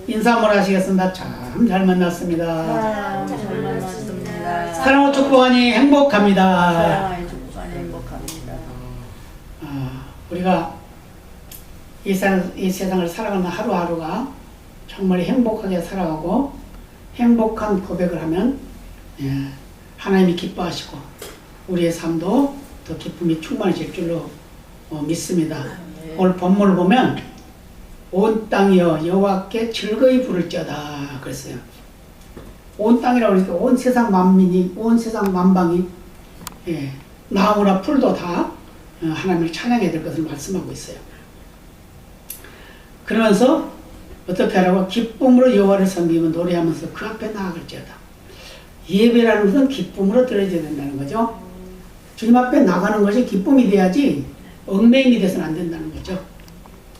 인사 한번 하시겠습니다. 참 잘 만났습니다. 잘 만났습니다. 사랑과 축복하니 행복합니다. 사랑을 축복하니 행복합니다. 우리가 이 세상을 살아가는 하루하루가 정말 행복하게 살아가고 행복한 고백을 하면 하나님이 기뻐하시고 우리의 삶도 더 기쁨이 충만해질 줄로 믿습니다. 오늘 본문을 보면 온 땅이여 여호와께 즐거이 부를지어다 그랬어요. 온 땅이라고 그러니까 온 세상 만민이, 온 세상 만방이, 나무나 풀도 다 하나님을 찬양해야 될 것을 말씀하고 있어요. 그러면서 어떻게 하라고? 기쁨으로 여호와를 섬기면 노래하면서 그 앞에 나아갈지어다. 예배라는 것은 기쁨으로 드려져야 된다는 거죠. 주님 앞에 나가는 것이 기쁨이 돼야지 얽매임이 돼서는 안 된다는 거죠.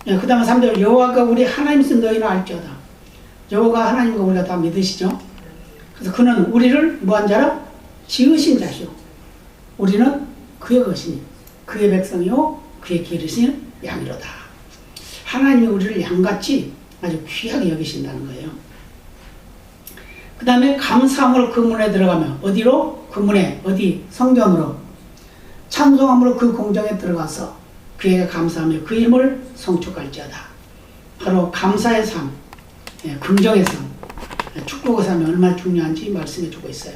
그 다음에 3절 여호와가 우리 하나님이신 너희는 알지어다. 여호와가 하나님과 우리가 다 믿으시죠. 그래서 그는 우리를 뭐한 자라? 지으신 자시오. 우리는 그의 것이니 그의 백성이요 그의 기르신 양이로다. 하나님이 우리를 양같이 아주 귀하게 여기신다는 거예요. 그 다음에 감사함으로 그 문에 들어가면 어디로? 그 문에 어디? 성전으로 찬송함으로 그 공정에 들어가서 그에게 감사하며 그 이름을 송축할지어다. 바로 감사의 삶, 긍정의 삶, 축복의 삶이 얼마나 중요한지 말씀해 주고 있어요.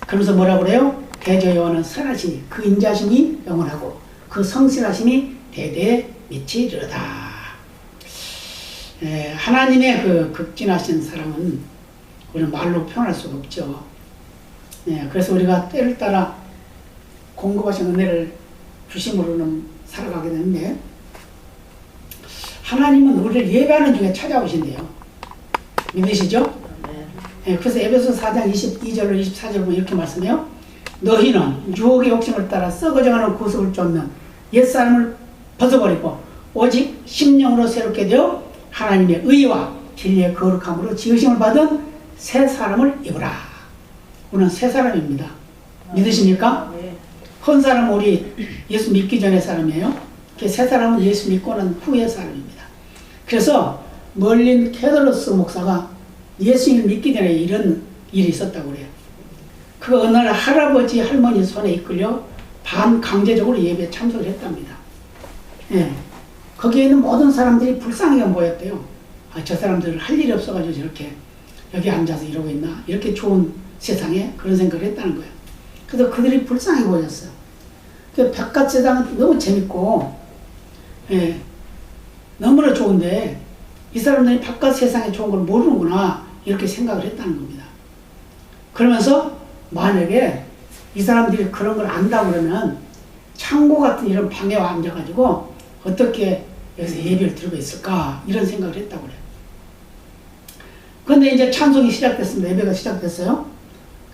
그러면서 뭐라고 그래요? 대저 여호와는 선하시니 그 인자심이 영원하고 그 성실하심이 대대에 미치리로다. 하나님의 그 극진하신 사랑은 우리는 말로 표현할 수가 없죠. 그래서 우리가 때를 따라 공급하신 은혜를 주심으로는 살아가게 되는데 하나님은 우리를 예배하는 중에 찾아오신대요. 믿으시죠? 그래서 에베소 4장 22절로 24절 보면 이렇게 말씀해요. 너희는 유혹의 욕심을 따라 썩어져가는 구속을 쫓는 옛사람을 벗어버리고 오직 심령으로 새롭게 되어 하나님의 의와 진리의 거룩함으로 지으심을 받은 새 사람을 입으라. 우리는 새 사람입니다. 믿으십니까? 헌 사람은 우리 예수 믿기 전의 사람이에요. 새 사람은 예수 믿고 난 후의 사람입니다. 그래서 멀린 케더로스 목사가 예수님을 믿기 전에 이런 일이 있었다고 그래요. 그 어느 날 할아버지 할머니 손에 이끌려 반강제적으로 예배에 참석을 했답니다. 거기에 있는 모든 사람들이 불쌍하게 보였대요. 저 사람들 할 일이 없어가지고 저렇게 여기 앉아서 이러고 있나? 이렇게 좋은 세상에 그런 생각을 했다는 거예요. 그래서 그들이 불쌍해 보였어요. 그 바깥 세상은 너무 재밌고, 너무나 좋은데, 이 사람들이 바깥 세상에 좋은 걸 모르는구나, 이렇게 생각을 했다는 겁니다. 그러면서, 만약에 이 사람들이 그런 걸 안다고 그러면, 창고 같은 이런 방에 앉아가지고, 어떻게 여기서 예배를 드리고 있을까, 이런 생각을 했다고 그래요. 그런데 이제 찬송이 시작됐습니다. 예배가 시작됐어요.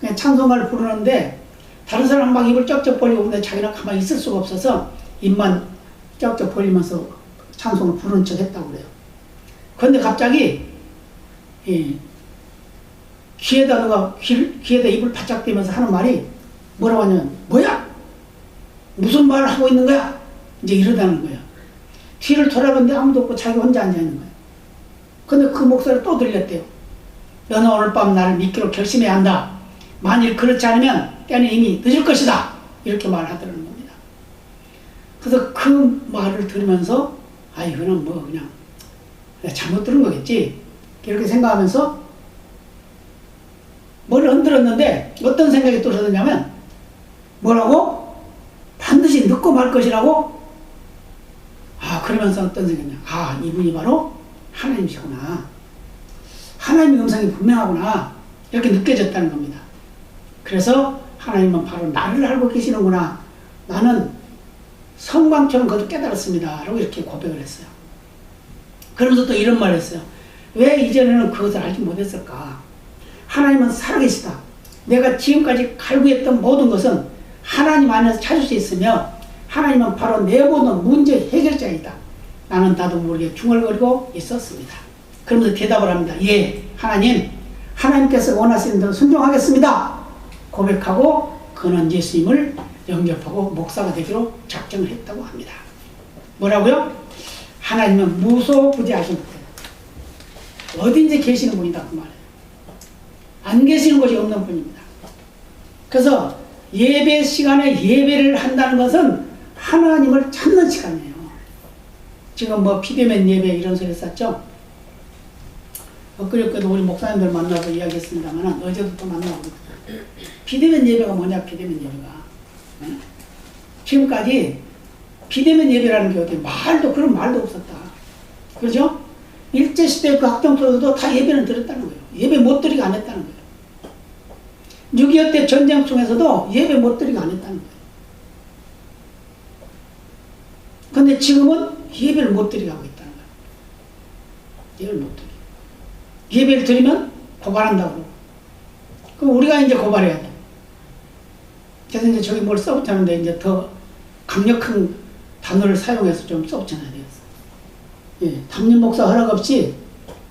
그냥 찬송가를 부르는데, 다른 사람 막 입을 쩍쩍 벌리고 근데 자기는 가만히 있을 수가 없어서 입만 쩍쩍 벌리면서 찬송을 부르는 척 했다고 그래요. 그런데 갑자기 귀에다 입을 바짝 대면서 하는 말이 뭐라고 하냐면 뭐야? 무슨 말을 하고 있는 거야? 이제 이러다는 거예요. 뒤를 돌아봤는데 아무도 없고 자기 혼자 앉아있는 거예요. 근데 그 목소리가 또 들렸대요. 너는 오늘 밤 나를 믿기로 결심해야 한다. 만일 그렇지 않으면 때는 이미 늦을 것이다. 이렇게 말하더라는 겁니다. 그래서 그 말을 들으면서 이거는 뭐 그냥 잘못 들은 거겠지. 이렇게 생각하면서 머리를 흔들었는데 어떤 생각이 또 들었냐면 뭐라고? 반드시 늦고 말 것이라고? 그러면서 어떤 생각이냐. 이분이 바로 하나님이시구나. 하나님의 음성이 분명하구나. 이렇게 느껴졌다는 겁니다. 그래서 하나님은 바로 나를 알고 계시는구나. 나는 성광처럼 그것을 깨달았습니다. 라고 이렇게 고백을 했어요. 그러면서 또 이런 말을 했어요. 왜 이전에는 그것을 알지 못했을까? 하나님은 살아계시다. 내가 지금까지 갈구했던 모든 것은 하나님 안에서 찾을 수 있으며 하나님은 바로 내 모든 문제 해결자이다. 나는 나도 모르게 중얼거리고 있었습니다. 그러면서 대답을 합니다. 예, 하나님, 하나님께서 원하시는 대로 순종하겠습니다. 고백하고 그는 예수님을 영접하고 목사가 되기로 작정을 했다고 합니다. 뭐라고요? 하나님은 무소부지하신 분. 어딘지 계시는 분이다 그 말이에요. 안 계시는 곳이 없는 분입니다. 그래서 예배 시간에 예배를 한다는 것은 하나님을 찾는 시간이에요. 지금 뭐 비대면 예배 이런 소리 썼죠. 엊그저께도 우리 목사님들 만나서 이야기했습니다만 어제도 또 만나고 비대면 예배가 뭐냐. 비대면 예배가 지금까지 비대면 예배라는 게 어디 말도 그런 말도 없었다. 그렇죠? 일제시대 그 학정소들도 다 예배는 드렸다는 거예요. 예배 못 드리게 안 했다는 거예요. 6.25 때 전쟁 중에서도 예배 못 드리게 안 했다는 거예요. 근데 지금은 예배를 못 드리게 하고 있다는 거예요. 예배를 못 드리게. 예배를 드리면 고발한다고 그러고. 그럼 우리가 이제 고발해야 돼. 그래서 이제 저기 뭘 써붙였는데 이제 더 강력한 단어를 사용해서 좀 써붙여놔야 되겠어. 예, 담임 목사 허락 없이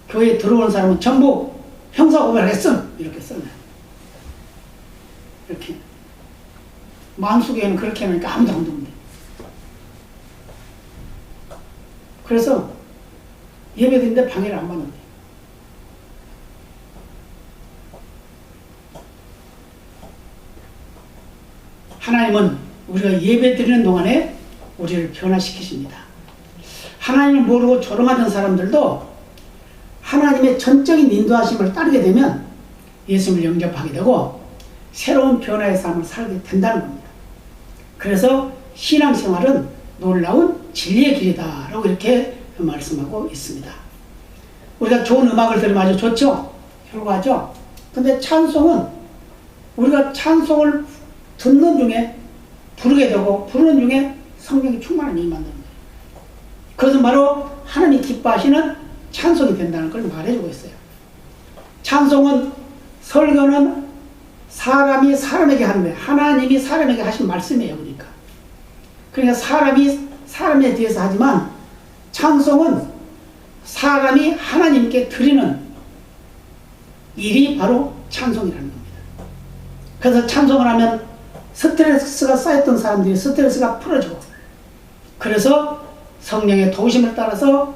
교회에 들어오는 사람은 전부 형사고발했음 이렇게 써놔요. 이렇게 만수교회는 그렇게 하니까 아무도 안 듣는데. 그래서 예배드리는데 방해를 안 받는데. 하나님은 우리가 예배드리는 동안에 우리를 변화시키십니다. 하나님을 모르고 조롱하던 사람들도 하나님의 전적인 인도하심을 따르게 되면 예수님을 영접하게 되고 새로운 변화의 삶을 살게 된다는 겁니다. 그래서 신앙생활은 놀라운 진리의 길이다 라고 이렇게 말씀하고 있습니다. 우리가 좋은 음악을 들으면 아주 좋죠? 효과죠? 근데 찬송은 우리가 찬송을 듣는 중에 부르게 되고 부르는 중에 성령이 충만한 힘이 만드는 거예요. 그것은 바로 하나님이 기뻐하시는 찬송이 된다는 걸 말해주고 있어요. 찬송은 설교는 사람이 사람에게 하는 거예요. 하나님이 사람에게 하신 말씀이에요. 그러니까 사람이 사람에 대해서 하지만 찬송은 사람이 하나님께 드리는 일이 바로 찬송이라는 겁니다. 그래서 찬송을 하면 스트레스가 쌓였던 사람들이 스트레스가 풀어지고 그래서 성령의 도우심을 따라서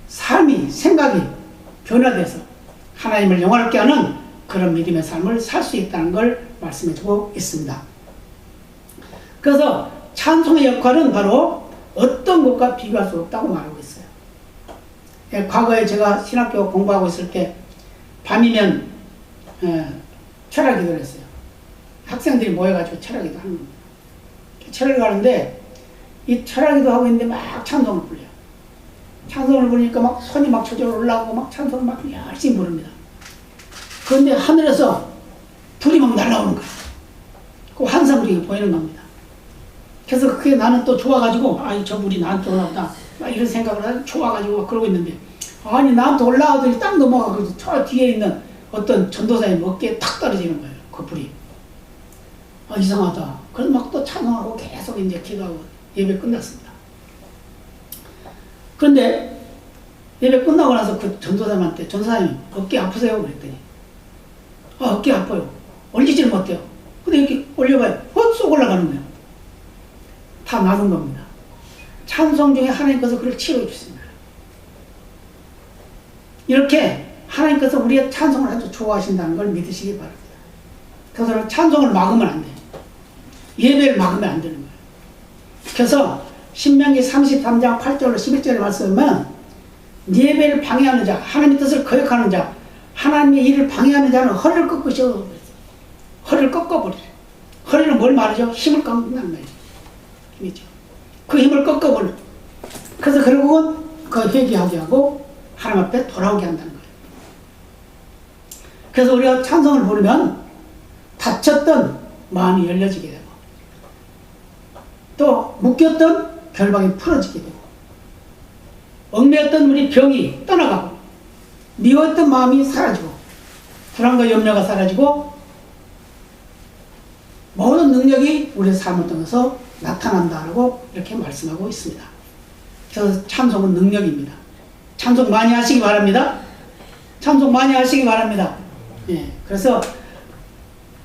삶이 생각이 변화돼서 하나님을 영화롭게 하는 그런 믿음의 삶을 살 수 있다는 걸 말씀해주고 있습니다. 그래서 찬송의 역할은 바로 어떤 것과 비교할 수 없다고 말하고 있어요. 과거에 제가 신학교 공부하고 있을 때 밤이면 철학 기도를 했어요. 학생들이 모여가지고 철학 기도 하는 겁니다. 철학을 하는데 이 철학 기도 하고 있는데 막 찬송을 불려요. 찬송을 부르니까 막 손이 막 저절로 올라오고 막 찬송을 막 열심히 부릅니다. 그런데 하늘에서 불이 막 날아오는 거예요. 그 환상적이 보이는 겁니다. 그래서 그게 나는 또 좋아가지고 아이 저 불이 나한테 올라오다 이런 생각을 하고 좋아가지고 막 그러고 있는데 아니 나한테 올라오더니 딱 넘어가고 저 뒤에 있는 어떤 전도사님 어깨에 탁 떨어지는 거예요. 그 불이. 아 이상하다. 그래서 막 또 찬송하고 계속 이제 기도하고 예배 끝났습니다. 그런데 예배 끝나고 나서 그 전도사님한테 전도사님 어깨 아프세요? 그랬더니 아 어깨 아파요. 올리지를 못해요. 근데 이렇게 올려봐요. 쏙 올라가는 거예요. 다 나눈 겁니다. 찬송 중에 하나님께서 그를 치료해 주십니다. 이렇게 하나님께서 우리의 찬송을 아주 좋아하신다는 걸 믿으시기 바랍니다. 그래서 찬송을 막으면 안 돼요. 예배를 막으면 안 되는 거예요. 그래서 신명기 33장 8절로 11절에 말씀하면 예배를 방해하는 자, 하나님의 뜻을 거역하는 자, 하나님의 일을 방해하는 자는 허리를 꺾으셔. 허리를 꺾어버려요. 허리는 뭘 말하죠? 힘을 꺾는다는 말이죠. 힘이죠. 그 힘을 꺾어버려. 그래서 결국은 그 회개하게 하고 하나님 앞에 돌아오게 한다는 거예요. 그래서 우리가 찬송을 부르면 닫혔던 마음이 열려지게 되고 또 묶였던 결박이 풀어지게 되고 얽매였던 우리 병이 떠나가고 미웠던 마음이 사라지고 불안과 염려가 사라지고 모든 능력이 우리의 삶을 통해서 나타난다라고 이렇게 말씀하고 있습니다. 그래서 찬송은 능력입니다. 찬송 많이 하시기 바랍니다. 찬송 많이 하시기 바랍니다. 예, 그래서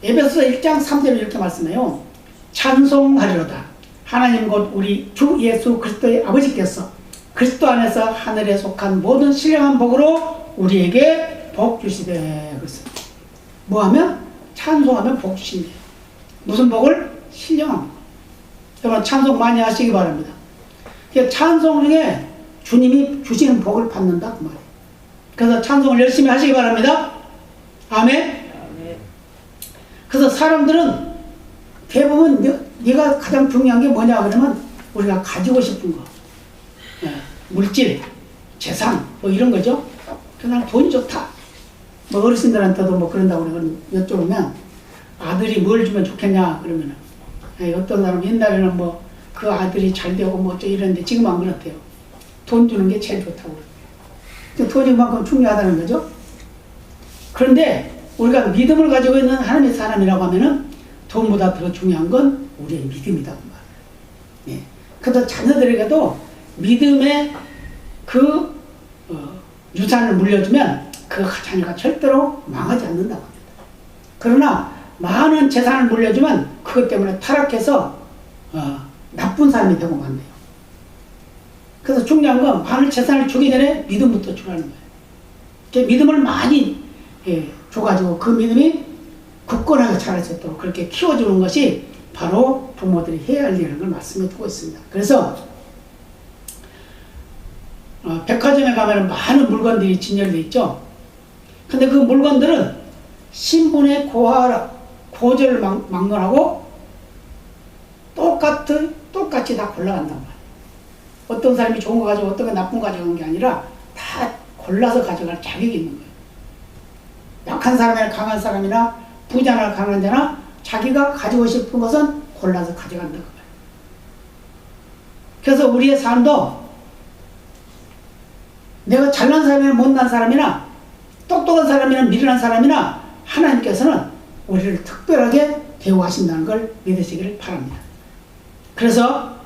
에베소서 1장 3절에 이렇게 말씀해요. 찬송하리로다. 하나님 곧 우리 주 예수 그리스도의 아버지께서 그리스도 안에서 하늘에 속한 모든 신령한 복으로 우리에게 복 주시되. 그랬어요. 뭐하면? 찬송하면 복 주신대요. 무슨 복을? 신령한 복. 여러분 찬송 많이 하시기 바랍니다. 찬송 중에 주님이 주시는 복을 받는다 그 말이에요. 그래서 찬송을 열심히 하시기 바랍니다. 아멘. 그래서 사람들은 대부분 네가 가장 중요한 게 뭐냐 그러면 우리가 가지고 싶은 거, 물질, 재산 뭐 이런 거죠. 그냥 돈이 좋다. 뭐 어르신들한테도 뭐 그런다고 그러면 여쭤보면 아들이 뭘 주면 좋겠냐 그러면 어떤 사람 옛날에는 뭐 그 아들이 잘 되고 뭐 어쩌 이랬는데 지금 안 그렇대요. 돈 주는 게 제일 좋다고 그래요. 돈이 그만큼 중요하다는 거죠. 그런데 우리가 믿음을 가지고 있는 하나님의 사람이라고 하면은 돈보다 더 중요한 건 우리의 믿음이다. 예. 그래서 자녀들에게도 믿음의 그 유산을 물려주면 그 자녀가 절대로 망하지 않는다고 합니다. 그러나 많은 재산을 물려주면 그것 때문에 타락해서 나쁜 사람이 되고 만돼요. 그래서 중요한 건 많은 재산을 주기 전에 믿음부터 주라는 거예요. 믿음을 많이 줘가지고 그 믿음이 굳건하게 자랄 수 있도록 그렇게 키워주는 것이 바로 부모들이 해야 할 일이라는 걸 말씀해 주고 있습니다. 그래서 백화점에 가면 많은 물건들이 진열되어 있죠. 근데 그 물건들은 신분의 고저를 막론하고 똑같이 다 골라간단 말이에요. 어떤 사람이 좋은 거 가지고 어떤 거 나쁜 거 가져가는 게 아니라 다 골라서 가져갈 자격이 있는 거예요. 약한 사람이나 강한 사람이나 부자나 강한 자나 자기가 가지고 싶은 것은 골라서 가져간다는 거예요. 그래서 우리의 삶도 내가 잘난 사람이나 못난 사람이나 똑똑한 사람이나 미련한 사람이나 하나님께서는 우리를 특별하게 대우하신다는 걸 믿으시기를 바랍니다. 그래서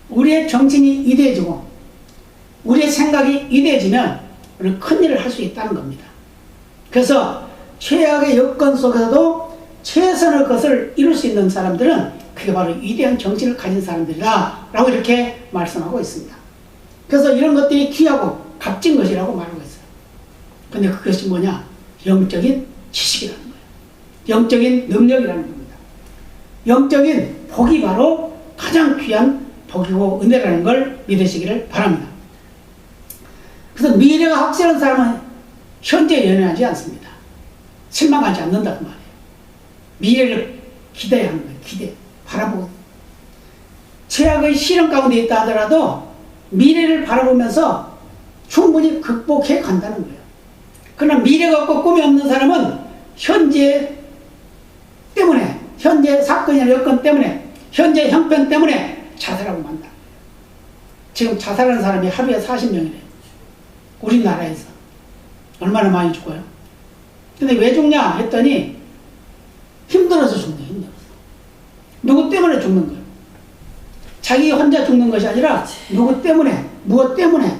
우리의 정신이 이대해지고 우리의 생각이 이대해지면 우리는 큰일을 할 수 있다는 겁니다. 그래서 최악의 여건 속에서도 최선의 것을 이룰 수 있는 사람들은 그게 바로 위대한 정신을 가진 사람들이다 라고 이렇게 말씀하고 있습니다. 그래서 이런 것들이 귀하고 값진 것이라고 말하고 있어요. 근데 그것이 뭐냐? 영적인 지식이라는 거예요. 영적인 능력이라는 겁니다. 영적인 복이 바로 가장 귀한 복이고 은혜라는 걸 믿으시기를 바랍니다. 그래서 미래가 확실한 사람은 현재 연연하지 않습니다. 실망하지 않는다 그 말이에요. 미래를 기대하는 거예요. 기대, 바라보고. 최악의 시련 가운데 있다 하더라도 미래를 바라보면서 충분히 극복해 간다는 거예요. 그러나 미래가 없고 꿈이 없는 사람은 현재 때문에, 현재 사건이나 여건 때문에, 현재 형편 때문에 자살하고 만다. 지금 자살하는 사람이 하루에 40명이래요. 우리나라에서. 얼마나 많이 죽어요? 근데 왜 죽냐 했더니 힘들어서 죽네. 힘들어서. 누구 때문에 죽는 거예요? 자기 혼자 죽는 것이 아니라 누구 때문에, 무엇 때문에.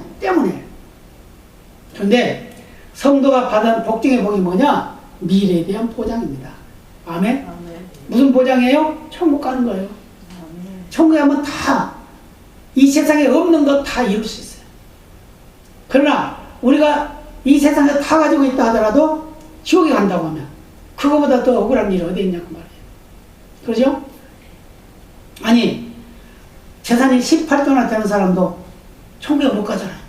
그런데 성도가 받은 복 중의 복이 뭐냐? 미래에 대한 보장입니다. 아멘? 무슨 보장이에요? 천국 가는 거예요. 천국에 가면 다 이 세상에 없는 것 다 이룰 수 있어요. 그러나 우리가 이 세상에 다 가지고 있다 하더라도 지옥에 간다고 하면 그거보다 더 억울한 일이 어디 있냐고 말이에요. 그러죠? 아니 재산이 18조나 되는 사람도 천국에 못 가잖아요.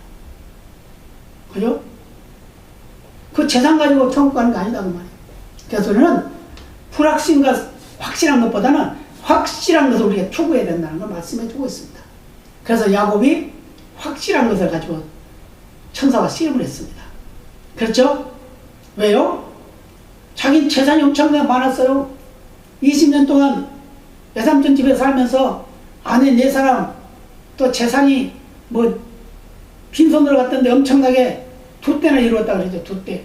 그죠? 그 재산 가지고 천국 가는 게 아니다고 말이에요. 그래서 우리는 불확신과 확실한 것보다는 확실한 것을 우리가 추구해야 된다는 걸 말씀해 주고 있습니다. 그래서 야곱이 확실한 것을 가지고 천사와 씨름을 했습니다. 그렇죠? 왜요? 자기 재산이 엄청나게 많았어요. 20년 동안 외삼촌 집에 살면서 아내 4사람 또 재산이 뭐 빈손으로 갔던데 엄청나게 2대나 이루었다 그러죠. 2대.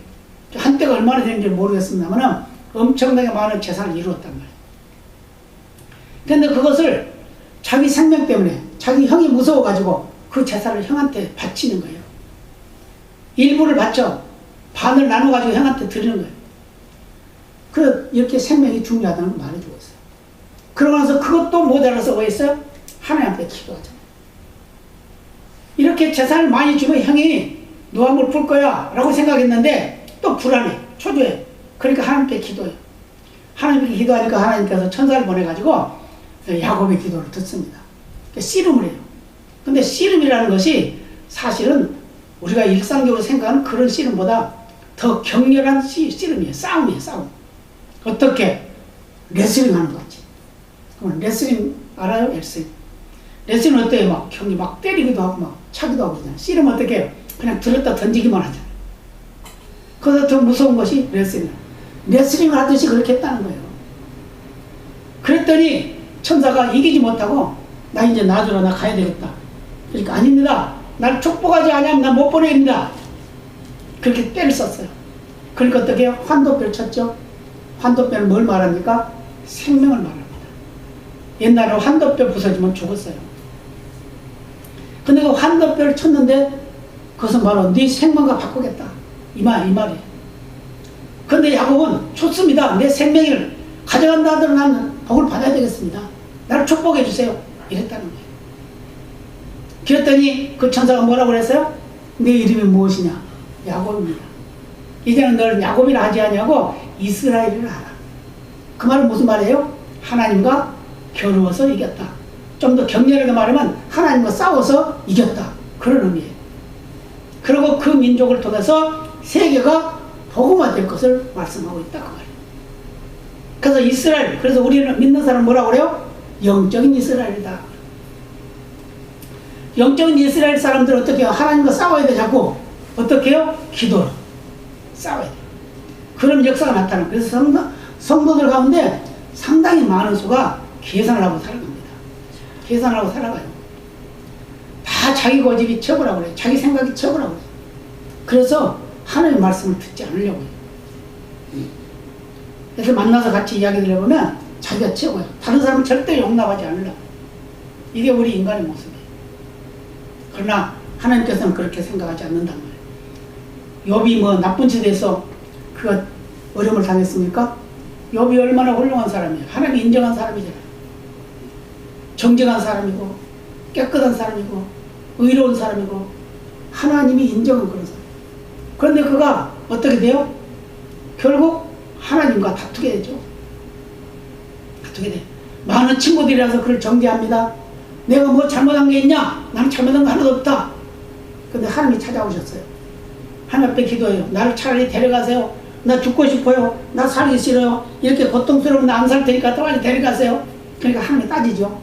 한때가 얼마나 되는지 모르겠습니다만 엄청나게 많은 재산을 이루었단 말이에요. 그런데 그것을 자기 생명 때문에 자기 형이 무서워가지고 그 재산을 형한테 바치는 거예요. 일부를 바쳐 반을 나눠가지고 형한테 드리는 거예요. 그래 이렇게 생명이 중요하다는 걸 말해주고 있어요. 그러고 나서 그것도 모자라서 뭐 했어요? 하나님 앞에 기도하잖아요. 이렇게 재산을 많이 주면 형이 노함을 풀 거야 라고 생각했는데 또 불안해, 초조해. 그러니까 하나님께 기도해요. 하나님께 기도하니까 하나님께서 천사를 보내가지고 야곱의 기도를 듣습니다. 씨름을 해요. 근데 씨름이라는 것이 사실은 우리가 일상적으로 생각하는 그런 씨름보다 더 격렬한 씨름이에요. 싸움이에요. 싸움. 어떻게? 레슬링 하는 거지. 그럼 레슬링 알아요? 레슬링. 레슬링은 어때요? 막 경기 막 때리기도 하고 막 차기도 하고 그냥. 씨름은 어떻게 해요? 그냥 들었다 던지기만 하잖아요. 그래서 더 무서운 것이 레슬링. 레슬링을 하듯이 그렇게 했다는 거예요. 그랬더니 천사가 이기지 못하고 나 이제 놔두라, 나 가야 되겠다. 그러니까 아닙니다. 나를 축복하지 않으면 나 못 보냅니다. 그렇게 떼를 썼어요. 그러니까 어떻게 해요? 환도뼈를 쳤죠. 환도뼈는 뭘 말합니까? 생명을 말합니다. 옛날에 환도뼈 부서지면 죽었어요. 근데 그 환도뼈를 쳤는데 그것은 바로 네 생명과 바꾸겠다. 이 말이에요. 근데 야곱은 좋습니다. 내 생명을 가져간다 하더라도 나는 복을 받아야 되겠습니다. 나를 축복해 주세요. 이랬다는 거예요. 그랬더니 그 천사가 뭐라고 그랬어요? 내 이름이 무엇이냐? 야곱입니다. 이제는 너를 야곱이라 하지 아니하고 이스라엘이라 하라. 그 말은 무슨 말이에요? 하나님과 겨루어서 이겼다. 좀 더 격렬하게 말하면 하나님과 싸워서 이겼다. 그런 의미예요. 그리고 그 민족을 통해서 세계가 복음화될 것을 말씀하고 있다. 그 말이에요. 그래서 이스라엘, 그래서 우리는 믿는 사람 뭐라고 그래요? 영적인 이스라엘이다. 영적인 이스라엘 사람들은 어떻게 해요? 하나님과 싸워야 돼. 자꾸 어떻게 해요? 기도로 싸워야 돼. 그런 역사가 나타나요. 그래서 성도들 가운데 상당히 많은 수가 계산을 하고 살아갑니다. 계산을 하고 살아가요. 다 자기 고집이 최고라고 그래요. 자기 생각이 최고라고 그래요. 그래서 하나님의 말씀을 듣지 않으려고 해요. 그래서 만나서 같이 이야기를 해보면 자기가 최고예요. 다른 사람은 절대 용납하지 않으려고. 이게 우리 인간의 모습이에요. 그러나 하나님께서는 그렇게 생각하지 않는단 말이에요. 욥이 뭐 나쁜 짓에 대해서 그 어려움을 당했습니까? 욥이 얼마나 훌륭한 사람이에요. 하나님이 인정한 사람이잖아요. 정직한 사람이고 깨끗한 사람이고 의로운 사람이고 하나님이 인정한 그런 사람. 그런데 그가 어떻게 돼요? 결국 하나님과 다투게 되죠. 다투게 돼. 많은 친구들이라서 그를 정죄합니다. 내가 뭐 잘못한 게 있냐? 나는 잘못한 거 하나도 없다. 근데 하나님이 찾아오셨어요. 하나님 앞에 기도해요. 나를 차라리 데려가세요. 나 죽고 싶어요. 나 살기 싫어요. 이렇게 고통스러우면 나 안 살 테니까 빨리 데려가세요. 그러니까 하나님이 따지죠.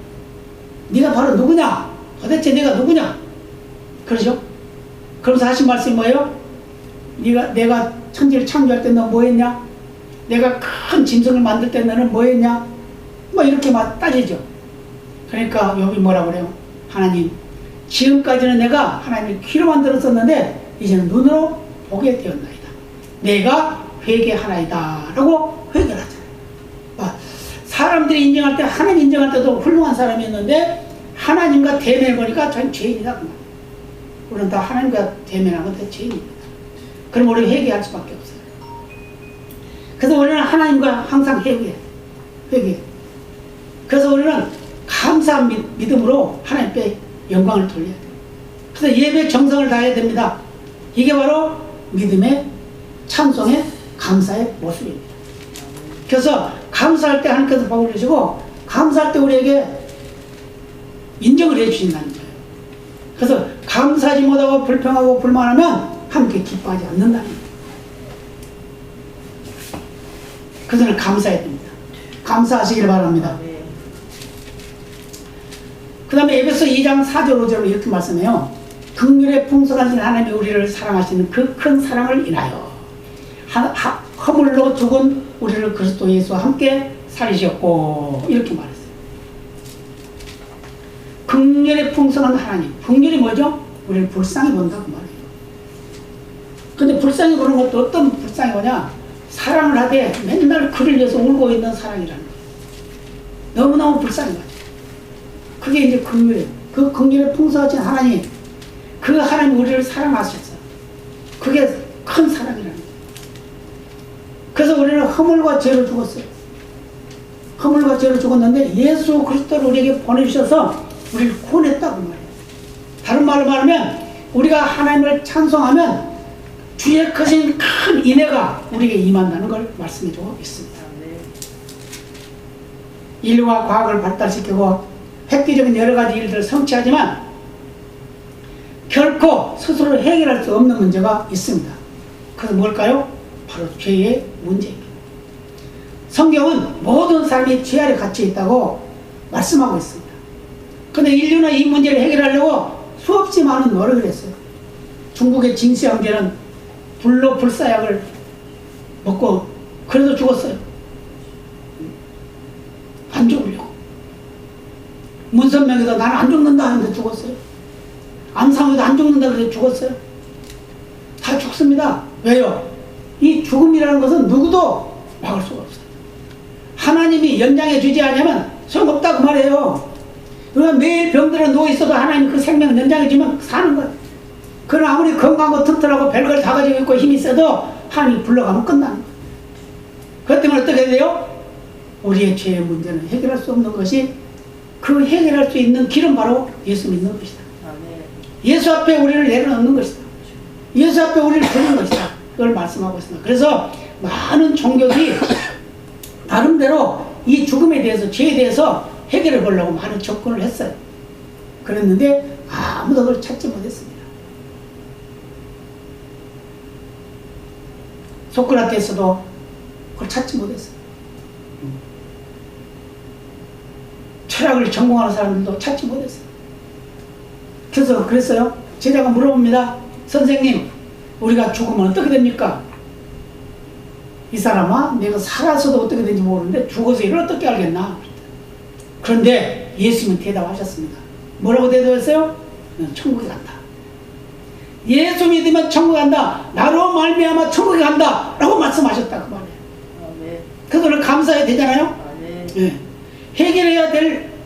네가 바로 누구냐? 도대체 내가 누구냐? 그러죠? 그러면서 하신 말씀이 뭐예요? 내가 천지를 창조할 때 너 뭐 했냐? 내가 큰 짐승을 만들 때 너는 뭐 했냐? 뭐 이렇게 막 따지죠. 그러니까 욥이 뭐라고 그래요? 하나님, 지금까지는 내가 하나님을 귀로 만들었었는데 이제는 눈으로 보게 되었나이다. 내가 회개하나이다 라고 회개를 하잖아요. 사람들이 인정할 때, 하나님 인정할 때도 훌륭한 사람이었는데 하나님과 대면해보니까 전 죄인이다. 우리는 다 하나님과 대면하면 다 죄인입니다. 그럼 우리는 회개할 수밖에 없어요. 그래서 우리는 하나님과 항상 회개. 그래서 우리는 감사한 믿음으로 하나님께 영광을 돌려야 돼요. 그래서 예배 정성을 다해야 됩니다. 이게 바로 믿음의, 찬송의, 감사의 모습입니다. 그래서 감사할 때 하나님께서 복을 주시고 감사할 때 우리에게 인정을 해주신다는 거예요. 그래서 감사하지 못하고 불평하고 불만하면 하나님께 기뻐하지 않는다는 거예요. 그래서 감사해야 됩니다. 감사하시길 바랍니다. 그 다음에 에베소 2장 4절 5절로 이렇게 말씀해요. 긍휼의 풍성하신 하나님이 우리를 사랑하시는 그 큰 사랑을 인하여 허물로 죽은 우리를 그리스도 예수와 함께 살리셨고 이렇게 말했어요. 긍휼의 풍성한 하나님. 긍휼이 뭐죠? 우리를 불쌍히 본다고 말해요. 근데 불쌍히 보는 것도 어떤 불쌍히 보냐? 사랑을 하되 맨날 그를 위해서 울고 있는 사랑이라는 거예요. 너무너무 불쌍히 봐요. 그게 이제 긍휼이에요. 그 긍휼에 풍성하신 하나님, 그 하나님 우리를 사랑하셨어요. 그게 큰 사랑이라는 거예요. 그래서 우리는 허물과 죄를 죽었어요. 허물과 죄를 죽었는데 예수 그리스도를 우리에게 보내주셔서 우리를 구원했다고 말해요. 다른 말로 말하면 우리가 하나님을 찬송하면 주의 크신 큰 인애가 우리에게 임한다는 걸 말씀해주고 있습니다. 인류가 과학을 발달시키고 획기적인 여러 가지 일들을 성취하지만 결코 스스로 해결할 수 없는 문제가 있습니다. 그것은 뭘까요? 바로 죄의 문제입니다. 성경은 모든 사람이 죄 아래 갇혀 있다고 말씀하고 있습니다. 그런데 인류는 이 문제를 해결하려고 수없이 많은 노력을 했어요. 중국의 징시 황제는 불로 불사약을 먹고 그래도 죽었어요. 안 죽으려고. 문선명이도 나는 안 죽는다 하는데 죽었어요. 안상우도 안 죽는다 그래서 죽었어요. 다 죽습니다. 왜요? 이 죽음이라는 것은 누구도 막을 수가 없어요. 하나님이 연장해 주지 않으면 소용없다 그 말이에요. 우리가 매일 병들어 누워있어도 하나님 그 생명을 연장해 주면 사는 거예요. 그러나 아무리 건강하고 튼튼하고 별걸 다 가지고 있고 힘이 세도 하나님이 불러가면 끝나는 거예요. 그것 때문에 어떻게 돼요? 우리의 죄의 문제는 해결할 수 없는 것이 그 해결할 수 있는 길은 바로 예수 믿는 것이다. 예수 앞에 우리를 내려놓는 것이다. 예수 앞에 우리를 두는 것이다. 그걸 말씀하고 있습니다. 그래서 많은 종교들이 나름대로 이 죽음에 대해서 죄에 대해서 해결해 보려고 많은 접근을 했어요. 그랬는데 아무도 그걸 찾지 못했습니다. 소크라테스도 그걸 찾지 못했어요. 철학을 전공하는 사람들도 찾지 못했어요. 그래서 그랬어요. 제자가 물어봅니다. 선생님, 우리가 죽으면 어떻게 됩니까? 이 사람아, 내가 살아서도 어떻게 되는지 모르는데 죽어서 이걸 어떻게 알겠나? 그런데 예수님은 대답하셨습니다. 뭐라고 대답했어요? 천국에 간다. 예수 믿으면 천국에 간다. 나로 말미암아 천국에 간다. 라고 말씀하셨다. 그 말이에요. 그거를 감사해야 되잖아요. 네.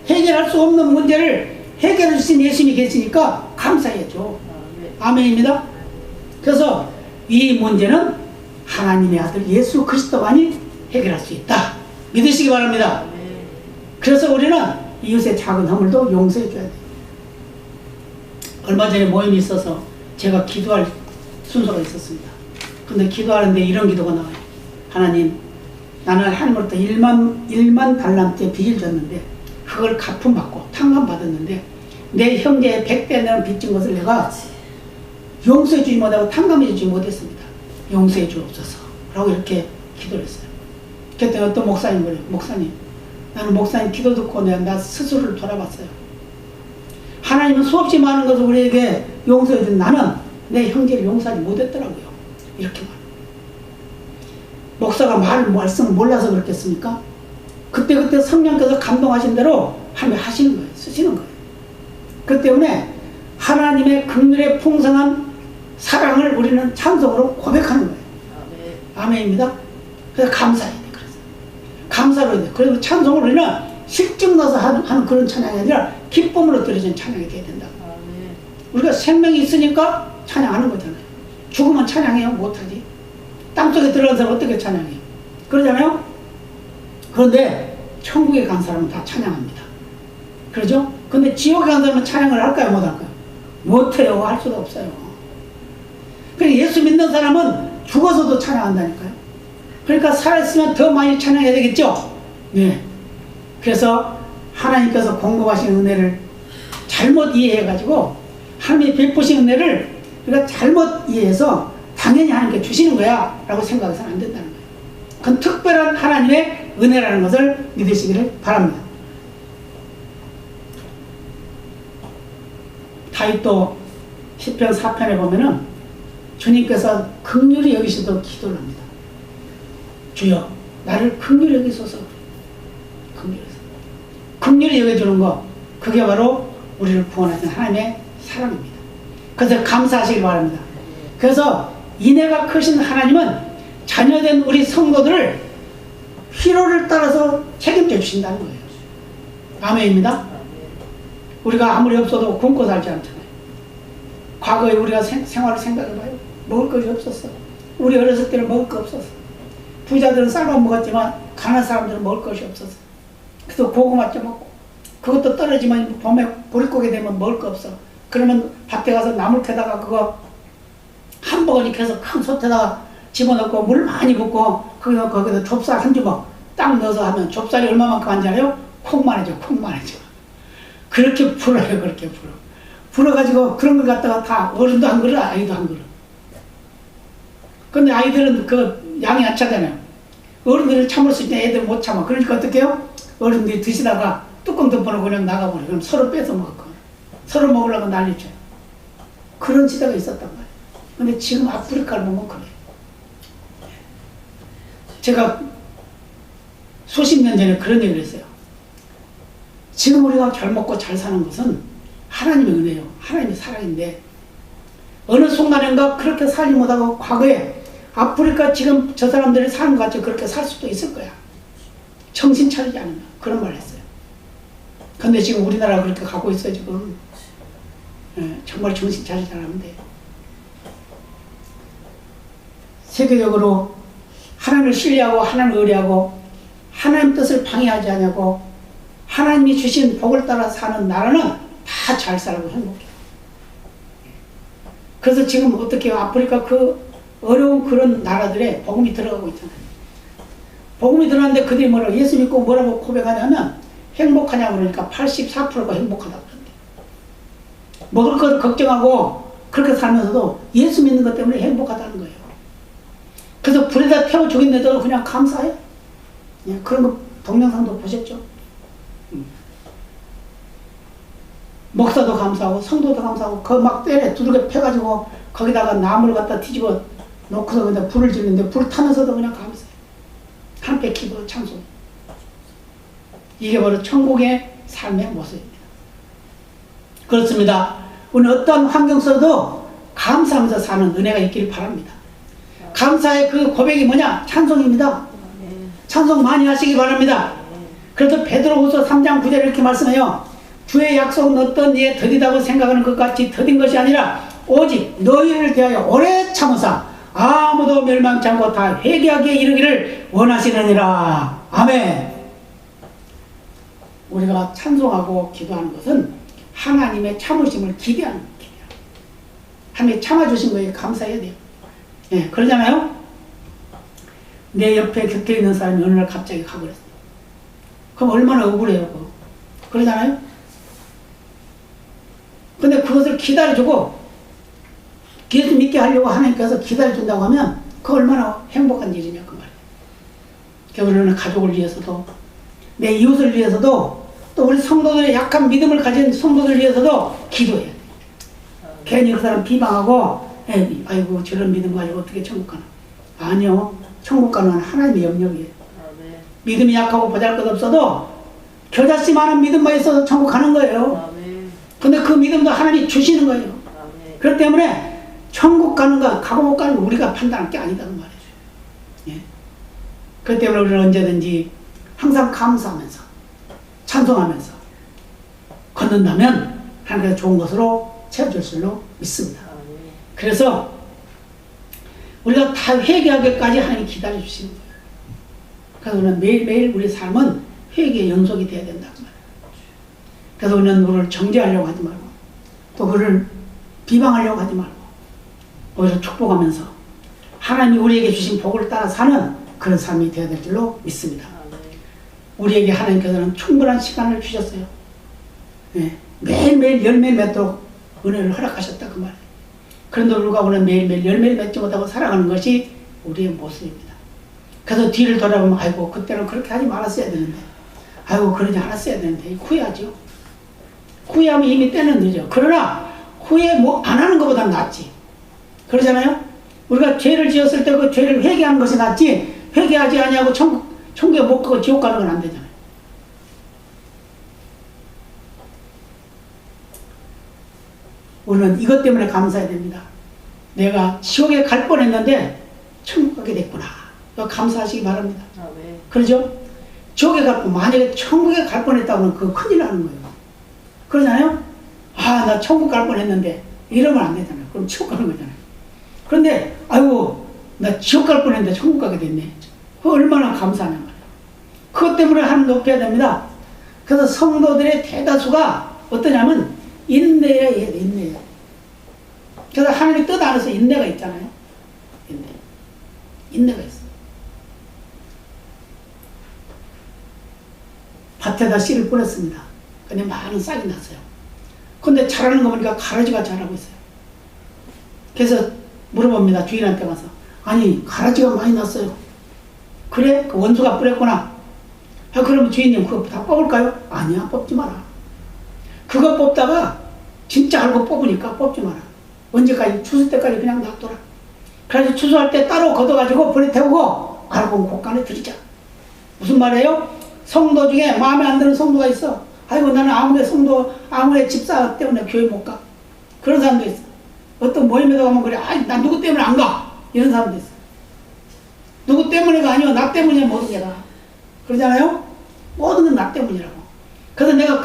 해결할 수 없는 문제를 해결해 주신 예수님이 계시니까 감사해야죠. 아멘입니다. 그래서 이 문제는 하나님의 아들 예수 그리스도만이 해결할 수 있다. 믿으시기 바랍니다. 그래서 우리는 이웃의 작은 허물도 용서해 줘야 돼요. 얼마 전에 모임이 있어서 제가 기도할 순서가 있었습니다. 근데 기도하는데 이런 기도가 나와요. 하나님, 나는 하나님으로부터 1만 달란트의 빚을 졌는데 그걸 갚음받고 탕감받았는데 내 형제의 100배 내는 빚진 것을 내가 용서해 주지 못하고 탕감해 주지 못했습니다. 용서해 주옵소서 라고 이렇게 기도를 했어요. 그때 어떤 목사님 그래요. 목사님, 나는 목사님 기도 듣고 나 스스로를 돌아봤어요. 하나님은 수없이 많은 것을 우리에게 용서해 준 나는 내 형제를 용서하지 못했더라고요. 이렇게 말해요. 목사가 말씀을 몰라서 그렇겠습니까? 그때 성령께서 감동하신 대로 하나님이 하시는 거예요. 쓰시는 거예요. 그 때문에 하나님의 긍휼의 풍성한 사랑을 우리는 찬송으로 고백하는 거예요. 아멘입니다. 그래서 감사해야 돼. 그래서 감사로 해야 돼. 그래서 찬송을 우리는 실증 나서 하는 그런 찬양이 아니라 기쁨으로 드려진 찬양이 돼야 된다. 우리가 생명이 있으니까 찬양하는 거잖아요. 죽으면 찬양해요? 못하지. 땅속에 들어간 사람 어떻게 찬양해요? 그러잖아요? 그런데 천국에 간 사람은 다 찬양합니다. 그러죠? 근데 지옥에 간 사람은 찬양을 할까요? 못할까요? 못해요. 할 수가 없어요. 그러니까 예수 믿는 사람은 죽어서도 찬양한다니까요. 그러니까 살아있으면 더 많이 찬양해야 되겠죠? 네. 그래서 하나님께서 공급하신 은혜를 잘못 이해해가지고 하나님이 베푸신 은혜를 우리가 잘못 이해해서 당연히 하나님께 주시는 거야 라고 생각해서는 안 된다는 거예요. 그건 특별한 하나님의 은혜라는 것을 믿으시기를 바랍니다. 다윗도 시편 4편에 보면은 주님께서 긍휼히 여기셔도 기도를 합니다. 주여 나를 긍휼히 여기소서. 긍휼히 여겨주는 거, 그게 바로 우리를 구원하신 하나님의 사랑입니다. 그래서 감사하시길 바랍니다. 그래서 인애가 크신 하나님은 자녀된 우리 성도들을 필요를 따라서 책임져 주신다는 거예요. 아멘입니다. 우리가 아무리 없어도 굶고 살지 않잖아요. 과거에 우리가 생활을 생각해봐요. 먹을 것이 없었어. 우리 어렸을 때는 먹을 거 없었어. 부자들은 쌀밥 먹었지만 가난한 사람들은 먹을 것이 없었어. 그래서 고구마 쪄 먹고, 그것도 떨어지면 봄에 보릿고개 되면 먹을 거 없어. 그러면 밭에 가서 나물 캐다가 그거 한 버거니 캐서 큰 솥에다가 집어넣고 물 많이 붓고 거기다 좁쌀 한 주먹 딱 넣어서 하면 좁쌀이 얼마만큼 하잖아요? 콩만 해줘, 콩만 해줘. 그렇게 불어요, 그렇게 불어. 불어가지고 그런 걸 갖다가 다 어른도 한 그릇, 아이도 한 그릇. 근데 아이들은 그 양이 안 차잖아요. 어른들을 참을 수 있는데 애들 못 참아. 그러니까 어떻게 해요? 어른들이 드시다가 뚜껑 덮어놓고 그냥 나가버려. 그럼 서로 뺏어 먹을 거예요. 서로 먹으려고 난리죠. 그런 시대가 있었단 말이에요. 근데 지금 아프리카를 보면 그래요. 제가 수십 년 전에 그런 얘기를 했어요. 지금 우리가 잘 먹고 잘 사는 것은 하나님의 은혜요. 하나님의 사랑인데 어느 순간인가 그렇게 살지 못하고 과거에 아프리카 지금 저 사람들이 사는 것 같이 그렇게 살 수도 있을 거야. 정신 차리지 않으면. 그런 말 했어요. 근데 지금 우리나라가 그렇게 가고 있어요, 지금. 예, 정말 정신 차리지 않으면 돼요. 세계적으로 하나님을 신뢰하고 하나님을 의뢰하고 하나님 뜻을 방해하지 않냐고 하나님이 주신 복을 따라 사는 나라는 다 잘 살고 행복해요. 그래서 지금 어떻게 해요? 아프리카 그 어려운 그런 나라들에 복음이 들어가고 있잖아요. 복음이 들어갔는데 그들이 뭐라고 예수 믿고 뭐라고 고백하냐면 행복하냐고 그러니까 84%가 행복하다고 그러는데 먹을 것 걱정하고 그렇게 살면서도 예수 믿는 것 때문에 행복하다는 거예요. 그래서 불에다 태워 죽였는데도 그냥 감사해. 예, 그런 거 동영상도 보셨죠? 목사도 감사하고 성도도 감사하고 그 막 때려 두들겨 패가지고 거기다가 나무를 갖다 뒤집어 놓고서 그냥 불을 지르는데 불 타면서도 그냥 감사해. 한패 기도 찬송. 이게 바로 천국의 삶의 모습입니다. 그렇습니다. 우리 어떤 환경 속에도 감사하면서 사는 은혜가 있기를 바랍니다. 감사의 그 고백이 뭐냐? 찬송입니다. 찬송 많이 하시기 바랍니다. 그래서 베드로후서 3장 9절에 이렇게 말씀해요. 주의 약속은 어떤 이에 더디다고 생각하는 것 같이 더딘 것이 아니라 오직 너희를 대하여 오래 참으사 아무도 멸망치 않고 다 회개하게 이르기를 원하시느니라. 아멘. 우리가 찬송하고 기도하는 것은 하나님의 참으심을 기대하는 거예요. 하나님이 참아주신 거에 감사해야 돼요. 예, 그러잖아요. 내 옆에 곁에 있는 사람이 어느 날 갑자기 가버렸어요. 그럼 얼마나 억울해요. 그러잖아요. 근데 그것을 기다려주고 예수 믿게 하려고 하나님께서 기다려준다고 하면 그 얼마나 행복한 일이냐 그 말이에요. 그러니까 우리는 가족을 위해서도 내 이웃을 위해서도 또 우리 성도들의 약한 믿음을 가진 성도들을 위해서도 기도해야 돼요. 괜히 그 사람 비방하고 아이고 저런 믿음 가지고 어떻게 천국 가나. 아니요. 천국 가는 건 하나님의 영역이에요. 믿음이 약하고 보잘것없어도 겨자씨만한 믿음만 있어서 천국 가는 거예요. 근데 그 믿음도 하나님이 주시는 거예요. 그렇기 때문에 천국 가는가 가고 못 가는 거 우리가 판단할 게 아니다는 말이죠. 예. 그렇기 때문에 우리는 언제든지 항상 감사하면서 찬송하면서 걷는다면 하나님께서 좋은 것으로 채워줄 줄로 믿습니다. 그래서 우리가 다 회개하기까지 하나님이 기다려주시는 거예요. 그래서 우리는 매일매일 우리 삶은 회개의 연속이 돼야 된다는 말이에요. 그래서 우리는 그를 정죄하려고 하지 말고 또 그를 비방하려고 하지 말고 오히려 축복하면서 하나님이 우리에게 주신 복을 따라 사는 그런 삶이 되어야 될 줄로 믿습니다. 우리에게 하나님께서는 충분한 시간을 주셨어요. 네. 매일매일 열매를 맺도록 은혜를 허락하셨다 그 말이에요. 그런데 불구하고 우리는 매일매일 열매를 맺지 못하고 살아가는 것이 우리의 모습입니다. 그래서 뒤를 돌아보면 아이고 그때는 그렇게 하지 말았어야 되는데 아이고 그러지 않았어야 되는데 후회하죠. 후회하면 이미 때는 늦어. 그러나 후회 뭐 안 하는 것보다 낫지. 그러잖아요. 우리가 죄를 지었을 때 그 죄를 회개하는 것이 낫지 회개하지 아니하고 천국에 못 가고 지옥 가는 건 안 되잖아요. 우리는 이것 때문에 감사해야 됩니다. 내가 지옥에 갈 뻔했는데 천국 가게 됐구나. 감사하시기 바랍니다. 네. 그러죠? 지옥에 갈 뻔, 만약에 천국에 갈 뻔했다고는 그거 큰일 나는 거예요. 그러잖아요? 아, 나 천국 갈 뻔했는데 이러면 안 되잖아요. 그럼 지옥 가는 거잖아요. 그런데 아이고 나 지옥 갈 뻔했는데 천국 가게 됐네. 그거 얼마나 감사하냐 말이에요. 그것 때문에 하나님 높여야 됩니다. 그래서 성도들의 대다수가 어떠냐면 인내해야 돼. 인내. 그래서 하나님의 뜻 안에서 인내가 있잖아요. 인내가 있어. 밭에다 씨를 뿌렸습니다. 근데 많은 싹이 났어요. 근데 자라는 거 보니까 가라지가 자라고 있어요. 그래서 물어봅니다. 주인한테 가서. 아니, 가라지가 많이 났어요. 그래? 그 원수가 뿌렸구나. 아, 그러면 주인님 그거 다 뽑을까요? 아니야, 뽑지 마라. 그거 뽑다가 진짜 알고 뽑으니까 뽑지 마라. 언제까지? 추수 때까지 그냥 놔둬라. 그래서 추수할 때 따로 걷어가지고 불에 태우고 알고 곳간에 들이자. 무슨 말이에요? 성도 중에 마음에 안 드는 성도가 있어. 아이고, 나는 아무리 집사 때문에 교회 못 가. 그런 사람도 있어. 어떤 모임에도 가면 그래. 아이, 난 누구 때문에 안 가. 이런 사람도 있어. 누구 때문에가 아니요. 나 때문이야, 모든 게 다. 그러잖아요? 모든 건 나 때문이라고. 그래서 내가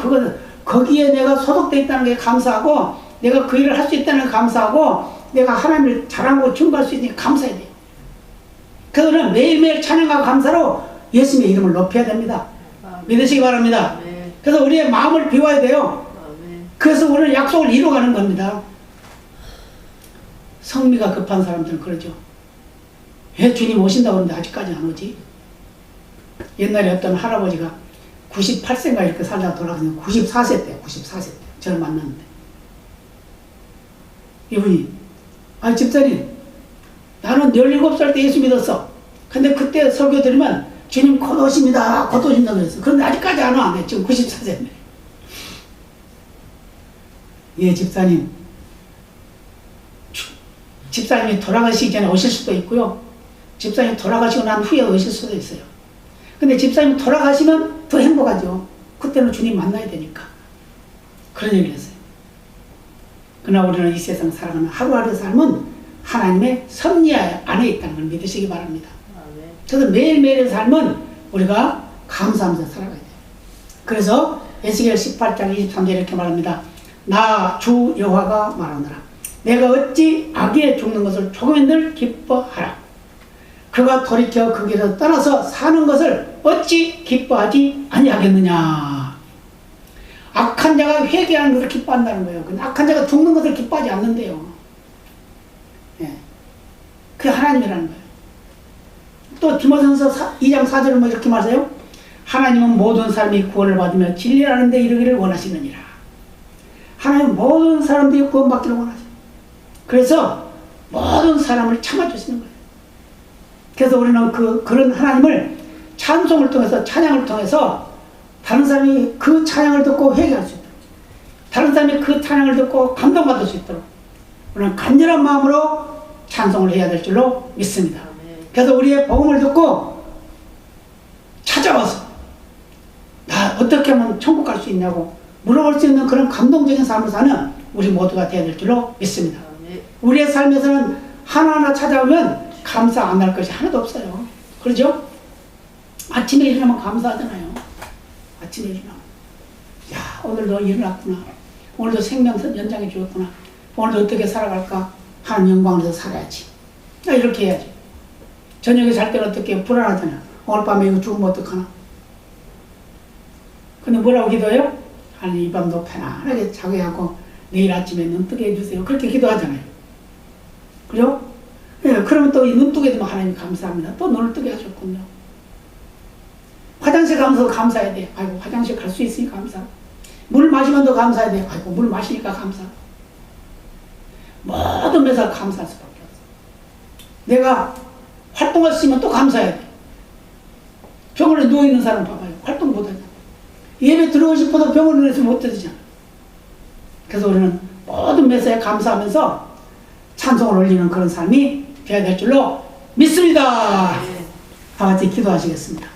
거기에 내가 소속되어 있다는 게 감사하고, 내가 그 일을 할 수 있다는 게 감사하고, 내가 하나님을 자랑하고 증거할 수 있으니 감사해야 돼요. 그래서 매일매일 찬양과 감사로 예수님의 이름을 높여야 됩니다. 믿으시기 바랍니다. 그래서 우리의 마음을 비워야 돼요. 그래서 우리는 약속을 이루어가는 겁니다. 성미가 급한 사람들은 그러죠. 왜 주님 오신다고 하는데 아직까지 안 오지? 옛날에 어떤 할아버지가 98세인가 이렇게 살다가 돌아가서 94세 때 저를 만났는데 이분이 아, 집사님, 나는 17살 때 예수 믿었어. 근데 그때 설교 드리면 주님 곧 오십니다. 곧 오신다고 그랬어. 그런데 아직까지 안 와. 네, 지금 94세입니다. 예, 집사님. 집사님이 돌아가시기 전에 오실 수도 있고요. 집사님이 돌아가시고 난 후에 오실 수도 있어요. 근데 집사님이 돌아가시면 더 행복하죠. 그때는 주님 만나야 되니까. 그런 얘기를 했어요. 그러나 우리는 이 세상 살아가는 하루하루 삶은 하나님의 섭리 안에 있다는 걸 믿으시기 바랍니다. 그래서 매일매일의 삶은 우리가 감사하면서 살아가야 돼요. 그래서 에스겔 18장 23절 이렇게 말합니다. 나 주 여호와가 말하노라. 내가 어찌 악에 죽는 것을 조금인들 기뻐하라. 그가 돌이켜 그 길에서 떠나서 사는 것을 어찌 기뻐하지 아니하겠느냐. 악한 자가 회개하는 것을 기뻐한다는 거예요. 근데 악한 자가 죽는 것을 기뻐하지 않는데요. 예. 그게 하나님이라는 거예요. 또 디모데전서 2장 4절은 뭐 이렇게 말해요. 하나님은 모든 사람이 구원을 받으며 진리라는 데 이르기를 원하시느니라. 하나님은 모든 사람들이 구원받기를 원하셔요. 그래서 모든 사람을 참아주시는 거예요. 그래서 우리는 그런 하나님을 찬송을 통해서, 찬양을 통해서 다른 사람이 그 찬양을 듣고 회개할 수 있도록, 다른 사람이 그 찬양을 듣고 감동받을 수 있도록 우리는 간절한 마음으로 찬송을 해야 될 줄로 믿습니다. 그래서 우리의 복음을 듣고 찾아와서 나 어떻게 하면 천국 갈 수 있냐고 물어볼 수 있는 그런 감동적인 삶을 사는 우리 모두가 되어야 될 줄로 믿습니다. 우리의 삶에서는 하나하나 찾아오면 감사 안 할 것이 하나도 없어요. 그러죠? 아침에 일어나면 감사하잖아요. 아침에 일어나면 야, 오늘도 일어났구나. 오늘도 생명 연장해 주었구나. 오늘도 어떻게 살아갈까? 하나님 영광에서 살아야지. 이렇게 해야지. 저녁에 잘 때는 어떻게 불안하잖아. 오늘 밤에 이거 죽으면 어떡하나. 근데 뭐라고 기도해요? 하나님 이 밤도 편안하게 자게 하고 내일 아침에 눈 뜨게 해주세요. 그렇게 기도하잖아요. 그죠? 예, 그러면 또 이 눈 뜨게 되면 하나님 감사합니다. 또 눈을 뜨게 하셨군요. 화장실 가면서 감사해야 돼. 아이고, 화장실 갈 수 있으니 감사. 물 마시면 더 감사해야 돼. 아이고, 물 마시니까 감사. 모든 면에서 감사할 수밖에 없어. 내가 활동할 수 있으면 또 감사해야 돼. 병원에 누워있는 사람 봐봐요. 활동 못하잖아. 예배 들어오고 싶어도 병원에서 못 들으잖아. 그래서 우리는 모든 면에서 감사하면서 찬송을 올리는 그런 삶이 되어야 될 줄로 믿습니다. 다 같이 기도하시겠습니다.